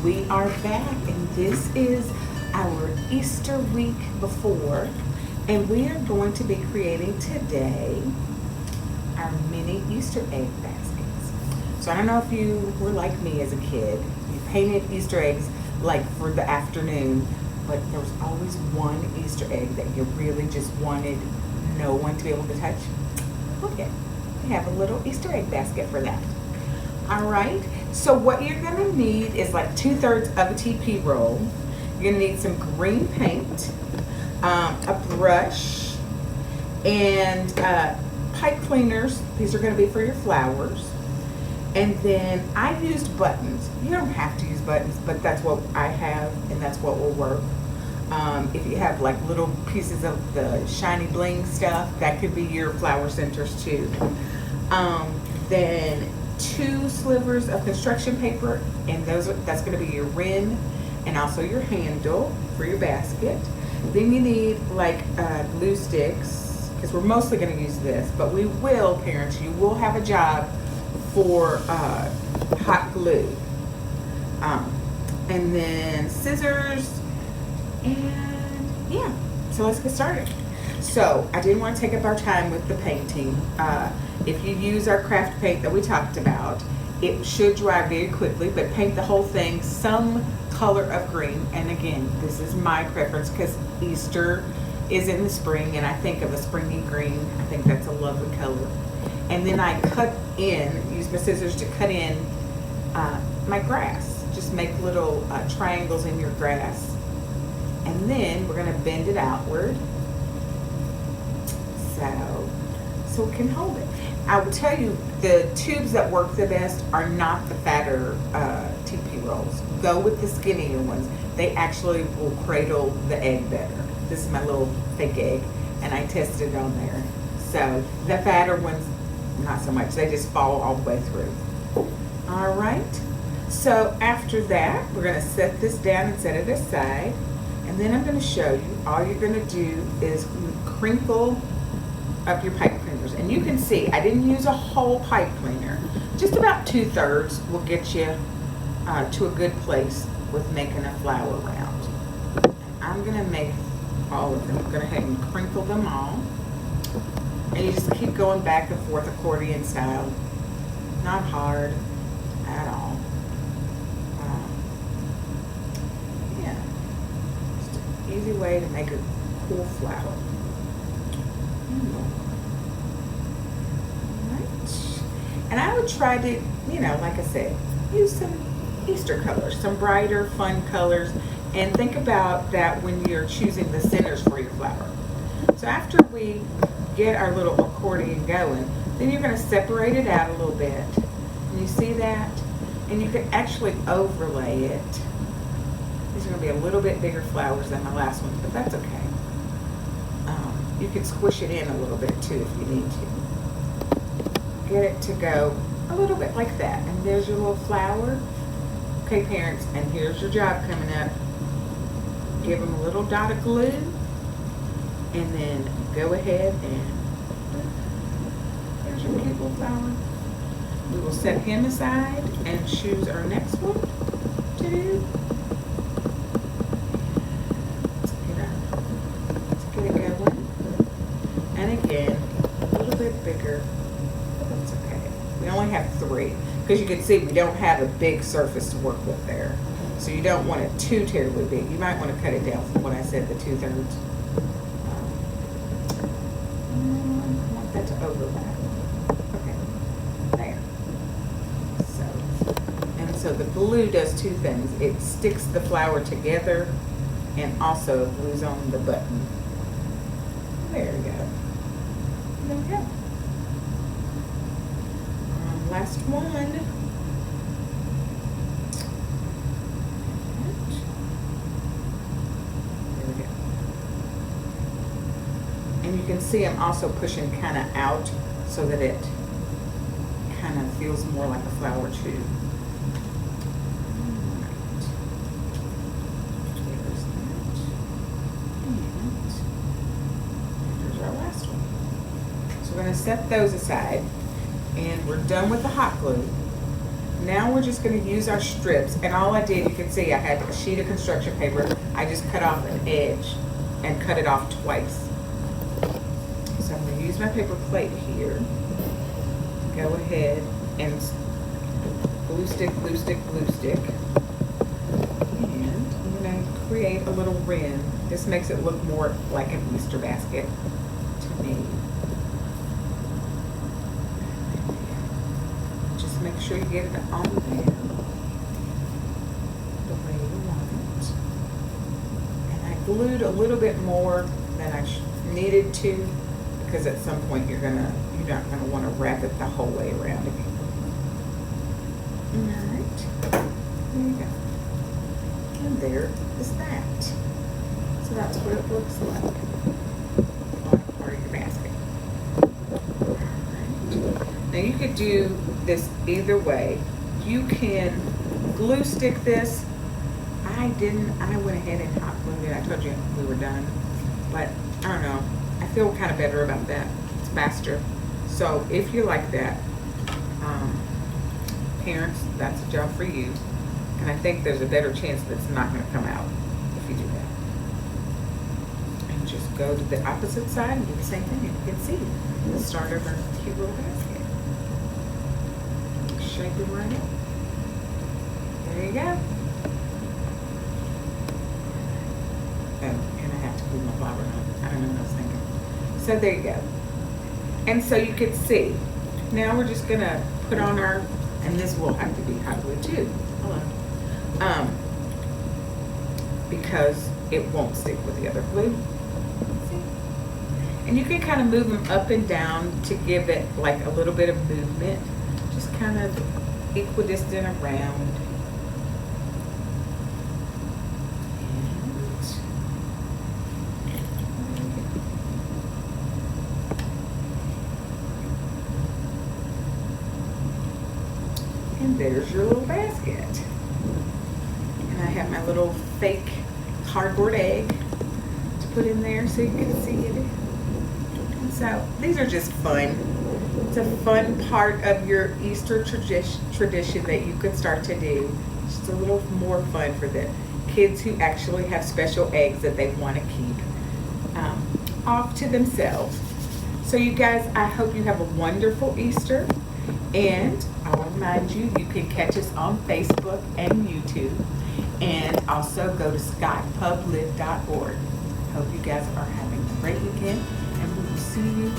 We are back, and this is our Easter week before, and we are going to be creating today our mini Easter egg baskets. So I don't know if you were like me as a kid. You painted Easter eggs like for the afternoon, but there was always one Easter egg that you really just wanted no one to be able to touch. Okay, we have a little Easter egg basket for that. All right, so what you're gonna need is like 2/3 of a TP roll. You're gonna need some green paint, a brush, and pipe cleaners. These are gonna be for your flowers. And then I used buttons. You don't have to use buttons, but that's what I have, and that's what will work. If you have like little pieces of the shiny bling stuff, that could be your flower centers too. Then 2 slivers of construction paper, and that's going to be your rim and also your handle for your basket. Then you need like glue sticks, because we're mostly going to use this, but we will, parents, you will have a job for hot glue. And then scissors, and yeah, so let's get started. So I didn't want to take up our time with the painting. If you use our craft paint that we talked about, it should dry very quickly, but paint the whole thing some color of green. And again, this is my preference because Easter is in the spring, and I think of a springy green. I think that's a lovely color. And then I use my scissors to cut in my grass. Just make little triangles in your grass. And then we're gonna bend it outward so it can hold it. I will tell you, the tubes that work the best are not the fatter TP rolls. Go with the skinnier ones. They actually will cradle the egg better. This is my little fake egg, and I tested it on there. So the fatter ones, not so much. They just fall all the way through. All right. So after that, we're gonna set this down and set it aside. And then I'm gonna show you, all you're gonna do is crinkle up your pipe cleaners. And you can see, I didn't use a whole pipe cleaner. Just about 2/3 will get you to a good place with making a flower round. I'm gonna make all of them. I'm gonna go ahead and crinkle them all. And you just keep going back and forth accordion style. Not hard at all. Yeah, just an easy way to make a cool flower. Right. And I would try to, like I said, use some Easter colors, some brighter, fun colors, and think about that when you're choosing the centers for your flower. So after we get our little accordion going, then you're going to separate it out a little bit. And you see that? And you can actually overlay it. These are going to be a little bit bigger flowers than my last one, but that's okay. You can squish it in a little bit too if you need to. Get it to go a little bit like that. And there's your little flower. Okay, parents, and here's your job coming up. Give them a little dot of glue, and then go ahead and there's your cute little flower. We will set him aside and choose our next one to do. Let's get it going. And again, a little bit bigger, but that's okay. We only have 3, because you can see we don't have a big surface to work with there. So you don't want it too terribly big. You might want to cut it down from what I said, the 2/3. I want that to overlap. Okay, there. So the glue does 2 things. It sticks the flower together and also glues on the button. There we go. There we go. Last one. And you can see I'm also pushing kind of out so that it kind of feels more like a flower too. Here's our last one. So we're going to set those aside, and we're done with the hot glue. now we're just going to use our strips. And all I did, you can see I had a sheet of construction paper. I just cut off an edge and cut it off twice. So I'm going to use my paper plate here. Go ahead and glue stick, glue stick, glue stick. And I'm going to create a little rim. This makes it look more like an Easter basket to me. Just make sure you get it on there the way you want it. And I glued a little bit more than I needed to, because at some point you're not gonna want to wrap it the whole way around again. All right, there you go. And there is that. So that's what it looks like on part of your basket. All right. Now you could do this either way. You can glue stick this. I went ahead and hot glued it. I told you we were done, but I don't know. I feel kind of better about that. It's faster. So if you like that, parents, that's a job for you. And I think there's a better chance that it's not going to come out if you do that. And just go to the opposite side and do the same thing. And you can see the start of our cute little basket. Shape it right up. There you go. Oh, and I have to glue my flower on. I don't know what I was thinking. So there you go. And so you can see. Now we're just gonna put on our, and this will have to be hot glue too. Hello. Because it won't stick with the other glue. See? And you can kind of move them up and down to give it like a little bit of movement. Just kind of equidistant around. And there's your little basket. And I have my little fake cardboard egg to put in there so you can see it. And so these are just fun. It's a fun part of your Easter tradition that you could start to do. Just a little more fun for the kids who actually have special eggs that they want to keep off to themselves. So you guys, I hope you have a wonderful Easter. And I'll remind you, you can catch us on Facebook and YouTube. And also go to skypubliv.org. Hope you guys are having a great weekend. And we will see you